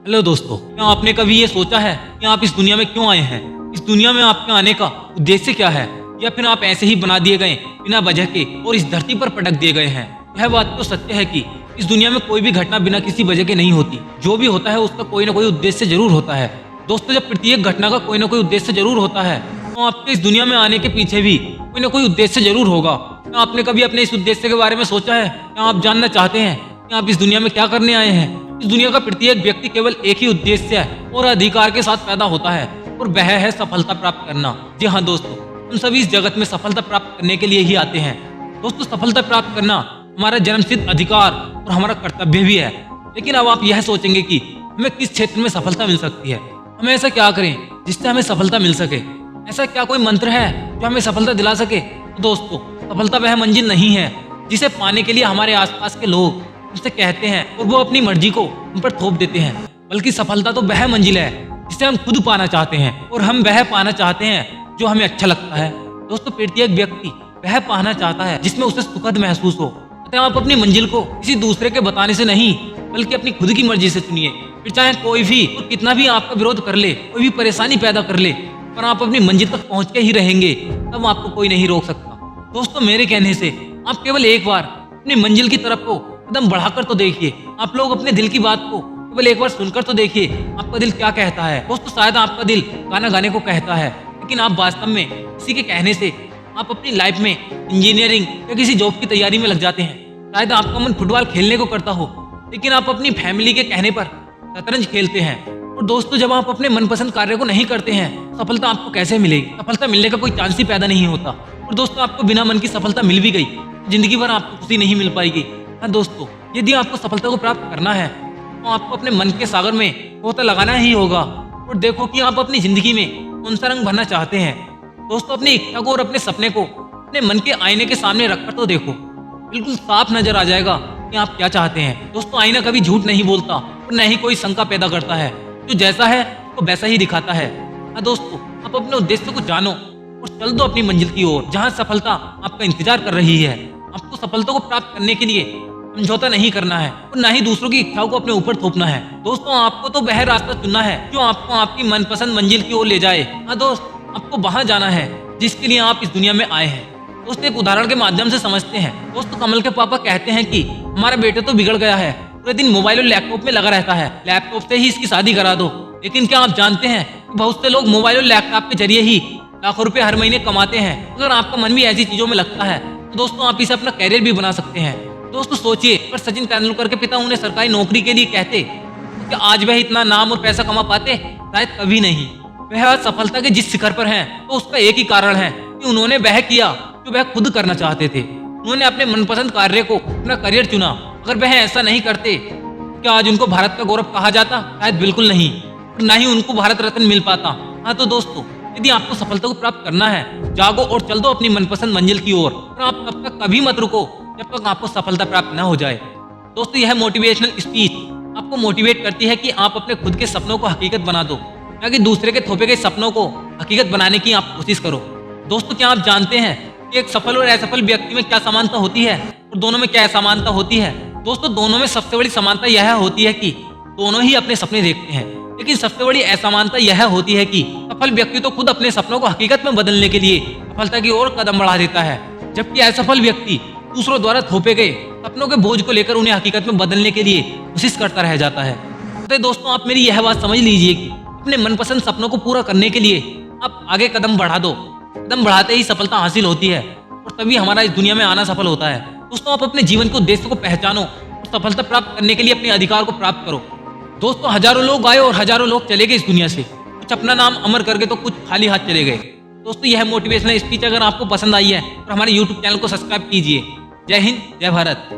Hello दोस्तों, क्या आपने कभी ये सोचा है कि आप इस दुनिया में क्यों आए हैं? इस दुनिया में आपके आने का उद्देश्य क्या है? या फिर आप ऐसे ही बना दिए गए बिना वजह के और इस धरती पर पटक दिए गए हैं? यह बात तो सत्य है कि इस दुनिया में कोई भी घटना बिना किसी वजह के नहीं होती। जो भी होता है उसका कोई ना कोई उद्देश्य जरूर होता है। दोस्तों, जब प्रत्येक घटना का कोई ना कोई उद्देश्य जरूर होता है, तो आपके इस दुनिया में आने के पीछे भी कोई ना कोई उद्देश्य जरूर होगा। क्या आपने कभी अपने इस उद्देश्य के बारे में सोचा है? क्या आप जानना चाहते हैं कि आप इस दुनिया में क्या करने आए हैं? इस दुनिया का प्रत्येक व्यक्ति केवल एक ही उद्देश्य और अधिकार के साथ पैदा होता है, और वह है सफलता प्राप्त करना। जी हाँ दोस्तों, हम सभी इस जगत में सफलता प्राप्त करने के लिए ही आते हैं। दोस्तों, सफलता प्राप्त करना हमारा जन्मसिद्ध अधिकार और हमारा कर्तव्य भी है। लेकिन अब आप यह सोचेंगे कि हमें किस क्षेत्र में सफलता मिल सकती है, हमें ऐसा क्या करें जिससे हमें सफलता मिल सके? ऐसा क्या कोई मंत्र है जो हमें सफलता दिला सके? तो दोस्तों, सफलता वह मंजिल नहीं है जिसे पाने के लिए हमारे आसपास के लोग हमसे कहते हैं और वो अपनी मर्जी को हम पर थोप देते हैं, बल्कि सफलता तो वह मंजिल है जिसे हम खुद पाना चाहते हैं, और हम वह पाना चाहते हैं जो हमें अच्छा लगता है। दोस्तों, प्रत्येक व्यक्ति वह पाना चाहता है जिसमें उसे सुखद महसूस हो। अतः आप अपनी मंजिल को किसी दूसरे के बताने से नहीं, बल्कि अपनी खुद की मर्जी से चुनिए। फिर चाहे कोई भी और कितना भी आपका विरोध कर ले, कोई भी परेशानी पैदा कर ले, पर आप अपनी मंजिल तक पहुंच के ही रहेंगे, तब आपको कोई नहीं रोक सकता। दोस्तों, मेरे कहने से आप केवल एक बार अपनी मंजिल की तरफ को कदम बढ़ाकर तो देखिए। आप लोग अपने दिल की बात को केवल एक बार सुनकर तो देखिए, आपका दिल क्या कहता है। दोस्तों, शायद आपका दिल गाना गाने को कहता है, लेकिन आप वास्तव में किसी के कहने से आप अपनी लाइफ में इंजीनियरिंग या किसी जॉब की तैयारी में लग जाते हैं। शायद आपका मन फुटबॉल खेलने को करता हो, लेकिन आप अपनी फैमिली के कहने पर शतरंज खेलते हैं। और दोस्तों, जब आप अपने मनपसंद कार्य को नहीं करते हैं, सफलता आपको कैसे मिलेगी? सफलता मिलने का कोई चांस ही पैदा नहीं होता। और दोस्तों, आपको बिना मन की सफलता मिल भी गई, जिंदगी भर आपको खुशी नहीं मिल पाएगी। हाँ दोस्तों, यदि आपको सफलता को प्राप्त करना है, तो आपको अपने मन के सागर में गोता लगाना ही होगा और देखो कि आप अपनी जिंदगी में कौन सा रंग भरना चाहते हैं। दोस्तों, अपनी इच्छा को और अपने सपने को अपने मन के आईने के सामने रखकर तो देखो, बिल्कुल साफ नजर आ जाएगा कि आप क्या चाहते हैं। दोस्तों, आईना कभी झूठ नहीं बोलता और न ही कोई शंका पैदा करता है। जो जैसा है वो वैसा ही दिखाता है। हाँ दोस्तों, आप अपने उद्देश्य को जानो और चल दो अपनी मंजिल की ओर, जहाँ सफलता आपका इंतजार कर रही है। आपको सफलता को प्राप्त करने के लिए समझौता नहीं करना है और ना ही दूसरों की इच्छाओं को अपने ऊपर थोपना है। दोस्तों, आपको तो वह रास्ता चुनना है जो आपको आपकी मनपसंद मंजिल की ओर ले जाए। हाँ दोस्त, आपको वहां जाना है जिसके लिए आप इस दुनिया में आए हैं। दोस्तों, एक उदाहरण के माध्यम से समझते हैं। दोस्तों, कमल के पापा कहते हैं कि हमारा बेटा तो बिगड़ गया है, पूरे दिन मोबाइल और लैपटॉप में लगा रहता है, लैपटॉप से ही इसकी शादी करा दो। लेकिन क्या आप जानते हैं कि बहुत से लोग मोबाइल और लैपटॉप के जरिए ही लाखों रुपए हर महीने कमाते हैं। अगर आपका मन भी ऐसी चीजों में लगता है, तो दोस्तों आप इसे अपना कैरियर भी बना सकते हैं। दोस्तों, सोचिए, अगर सचिन तेंदुलकर के पिता उन्हें सरकारी नौकरी के लिए कहते, तो क्या आज वह इतना नाम और पैसा कमा पाते? शायद कभी नहीं। वह आज सफलता के जिस शिखर पर हैं, तो उसका एक ही कारण है कि उन्होंने वह किया जो वह खुद करना चाहते थे। उन्होंने अपने मनपसंद कार्य को अपना करियर चुना। अगर वह ऐसा नहीं करते, क्या आज उनको भारत का गौरव कहा जाता? शायद बिल्कुल नहीं, और ना ही उनको भारत रत्न मिल पाता। हाँ तो दोस्तों, यदि आपको सफलता को प्राप्त करना है, जागो और चल दो अपनी मनपसंद मंजिल की ओर, और आप तब तक कभी मत रुको जब तक आपको सफलता प्राप्त न हो जाए। दोस्तों, यह मोटिवेशनल स्पीच आपको मोटिवेट करती है कि आप अपने खुद के सपनों को हकीकत बना दो, ताकि दूसरे के थोपे गए सपनों को हकीकत बनाने की आप कोशिश करो। दोस्तों, क्या आप जानते हैं कि एक सफल और असफल व्यक्ति में क्या समानता होती है और दोनों में क्या असमानता होती है? दोस्तों, दोनों में सबसे बड़ी समानता यह होती है कि दोनों ही अपने सपने देखते हैं, लेकिन सबसे बड़ी असमानता यह होती है कि सफल व्यक्ति तो खुद अपने सपनों को हकीकत में बदलने के लिए सफलता की ओर कदम बढ़ा देता है, जबकि असफल व्यक्ति दूसरों द्वारा थोपे गए सपनों के बोझ को लेकर उन्हें हकीकत में बदलने के लिए कोशिश करता रह जाता है। तो दोस्तों, आप मेरी यह बात समझ लीजिए कि अपने मनपसंद सपनों को पूरा करने के लिए आप आगे कदम बढ़ा दो। कदम बढ़ाते ही सफलता हासिल होती है, और तभी हमारा इस दुनिया में आना सफल होता है। दोस्तों, आप अपने जीवन के उद्देश्य को पहचानो और सफलता प्राप्त करने के लिए अपने अधिकार को प्राप्त करो। दोस्तों, हजारों लोग आए और हजारों लोग चले गए इस दुनिया से, कुछ अपना नाम अमर करके तो कुछ खाली हाथ चले गए। दोस्तों, यह मोटिवेशनल स्पीच अगर आपको पसंद आई है तो हमारे YouTube चैनल को सब्सक्राइब कीजिए। जय हिंद, जय भारत।